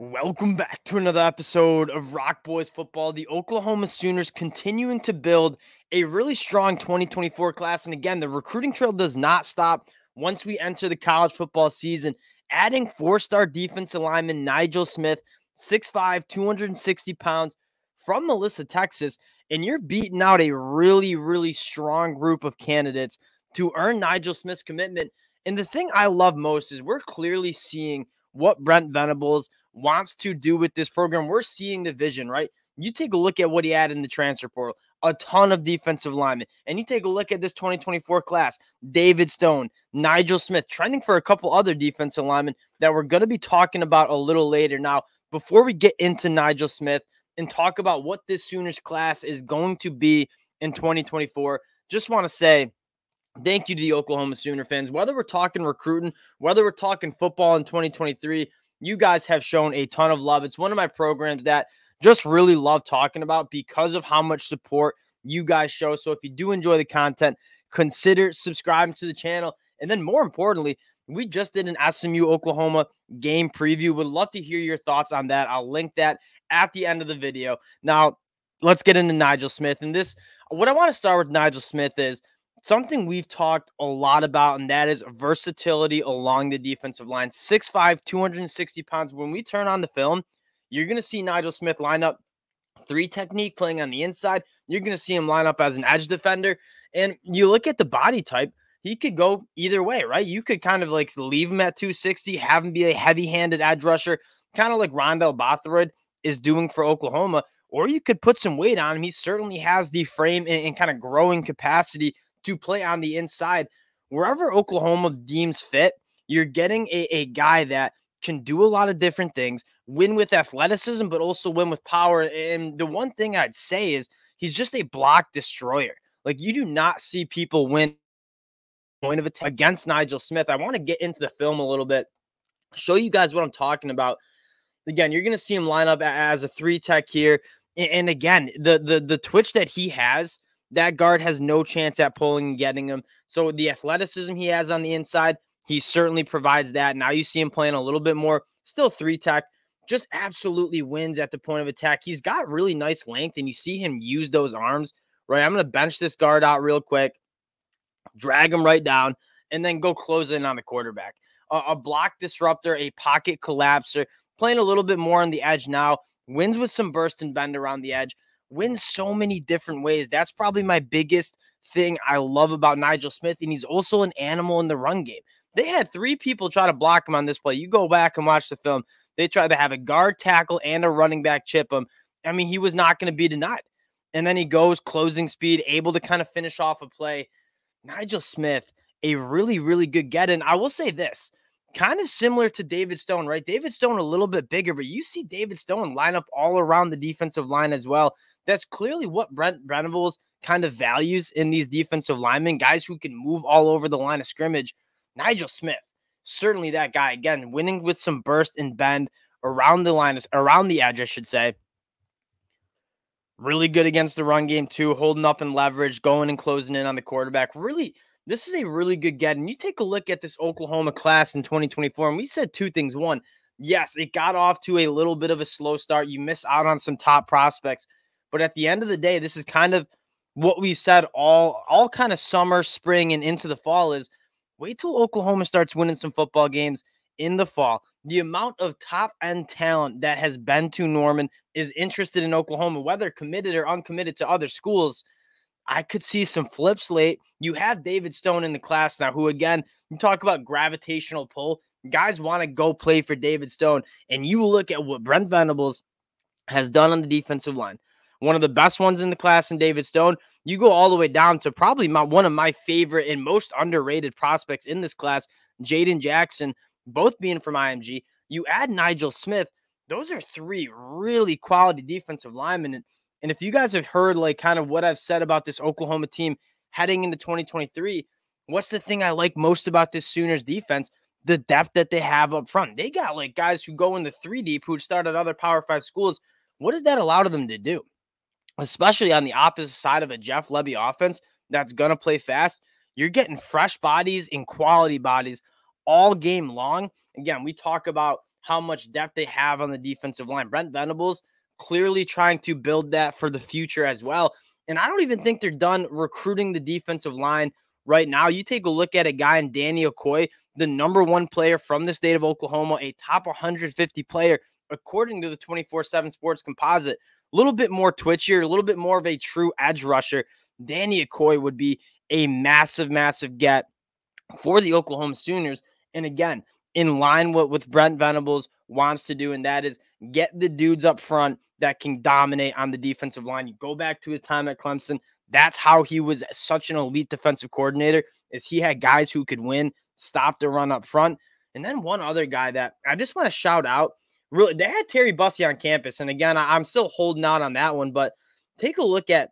Welcome back to another episode of Rock Boys Football. The Oklahoma Sooners continuing to build a really strong 2024 class. And again, the recruiting trail does not stop once we enter the college football season. Adding four-star defensive lineman Nigel Smith, 6'5", 260 pounds from Melissa, Texas. And you're beating out a really strong group of candidates to earn Nigel Smith's commitment. And the thing I love most is we're clearly seeing what Brent Venables wants to do with this program. We're seeing the vision, right? You take a look at what he had in the transfer portal, a ton of defensive linemen. And you take a look at this 2024 class, David Stone, Nigel Smith, trending for a couple other defensive linemen that we're going to be talking about a little later. Now, before we get into Nigel Smith and talk about what this Sooners class is going to be in 2024, just want to say thank you to the Oklahoma Sooner fans. Whether we're talking recruiting, whether we're talking football in 2023, you guys have shown a ton of love. It's one of my programs that just really love talking about because of how much support you guys show. So if you do enjoy the content, consider subscribing to the channel. And then more importantly, we just did an SMU Oklahoma game preview. Would love to hear your thoughts on that. I'll link that at the end of the video. Now, let's get into Nigel Smith. And what I want to start with Nigel Smith is something we've talked a lot about, and that is versatility along the defensive line. 6'5", 260 pounds. When we turn on the film, you're going to see Nigel Smith line up three technique playing on the inside. You're going to see him line up as an edge defender. And you look at the body type, he could go either way, right? You could kind of like leave him at 260, have him be a heavy-handed edge rusher, kind of like Rondell Bothroyd is doing for Oklahoma, or you could put some weight on him. He certainly has the frame and kind of growing capacity to play on the inside. Wherever Oklahoma deems fit, you're getting a guy that can do a lot of different things, win with athleticism, but also win with power. And the one thing I'd say is he's just a block destroyer. Like, you do not see people win point of attack against Nigel Smith. I want to get into the film a little bit, show you guys what I'm talking about. Again, you're going to see him line up as a three tech here. And again, the twitch that he has, that guard has no chance at pulling and getting him. So the athleticism he has on the inside, he certainly provides that. Now you see him playing a little bit more, still three tech, just absolutely wins at the point of attack. He's got really nice length, and you see him use those arms, right? I'm going to bench this guard out real quick, drag him right down, and then go close in on the quarterback. A block disruptor, a pocket collapser, playing a little bit more on the edge now, wins with some burst and bend around the edge, wins so many different ways. That's probably my biggest thing I love about Nigel Smith, and he's also an animal in the run game. They had three people try to block him on this play. You go back and watch the film. They tried to have a guard tackle and a running back chip him. I mean, he was not going to be denied. And then he goes closing speed, able to kind of finish off a play. Nigel Smith, a really good get. And I will say this, kind of similar to David Stone, right? David Stone a little bit bigger, but you see David Stone line up all around the defensive line as well. That's clearly what Brent Venables kind of values in these defensive linemen, guys who can move all over the line of scrimmage. Nigel Smith, certainly that guy. Again, winning with some burst and bend around the line, around the edge, I should say. Really good against the run game too, holding up in leverage, going and closing in on the quarterback. Really, this is a really good get. And you take a look at this Oklahoma class in 2024, and we said two things. One, yes, it got off to a little bit of a slow start. You miss out on some top prospects. But at the end of the day, this is kind of what we've said all kind of summer, spring, and into the fall is wait till Oklahoma starts winning some football games in the fall. The amount of top-end talent that has been to Norman is interested in Oklahoma, whether committed or uncommitted to other schools. I could see some flips late. You have David Stone in the class now, who, again, you talk about gravitational pull. Guys want to go play for David Stone. And you look at what Brent Venables has done on the defensive line. One of the best ones in the class in David Stone. You go all the way down to probably one of my favorite and most underrated prospects in this class, Jaden Jackson, both being from IMG. You add Nigel Smith. Those are three really quality defensive linemen. And if you guys have heard like kind of what I've said about this Oklahoma team heading into 2023, what's the thing I like most about this Sooners defense? The depth that they have up front. They got like guys who go in the 3 deep who start at other Power 5 schools. What does that allow them to do? Especially on the opposite side of a Jeff Lebby offense that's going to play fast. You're getting fresh bodies and quality bodies all game long. Again, we talk about how much depth they have on the defensive line. Brent Venables clearly trying to build that for the future as well. And I don't even think they're done recruiting the defensive line right now. You take a look at a guy in Danny Okoye, the #1 player from the state of Oklahoma, a top 150 player, according to the 24/7 Sports Composite. A little bit more twitchier, a little bit more of a true edge rusher. Danny Okoye would be a massive, massive get for the Oklahoma Sooners. And again, in line with Brent Venables wants to do, and that is get the dudes up front that can dominate on the defensive line. You go back to his time at Clemson. That's how he was such an elite defensive coordinator, is he had guys who could win, stop the run up front. And then one other guy that I just want to shout out, really, they had Terry Bussey on campus. And again, I'm still holding out on that one, but take a look at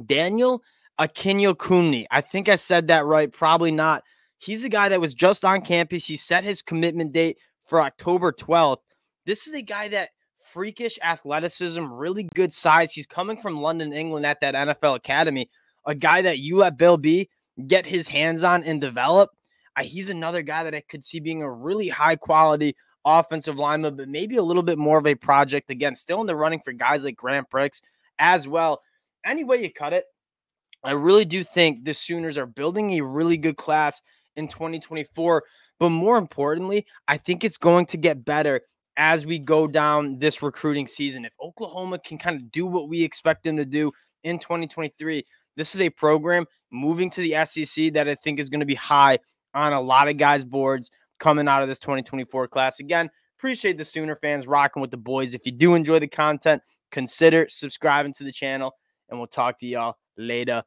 Daniel Akinyokunmi. I think I said that right. Probably not. He's a guy that was just on campus. He set his commitment date for October 12th. This is a guy that freakish athleticism, really good size. He's coming from London, England at that NFL academy. A guy that you let Bill B get his hands on and develop. He's another guy that I could see being a really high quality offensive lineman, but maybe a little bit more of a project. Again, still in the running for guys like Grant Bricks as well. Any way you cut it, I really do think the Sooners are building a really good class in 2024. But more importantly, I think it's going to get better as we go down this recruiting season. If Oklahoma can kind of do what we expect them to do in 2023, this is a program moving to the SEC that I think is going to be high on a lot of guys' boards coming out of this 2024 class. Again, appreciate the Sooner fans rocking with the boys. If you do enjoy the content, consider subscribing to the channel, and we'll talk to y'all later.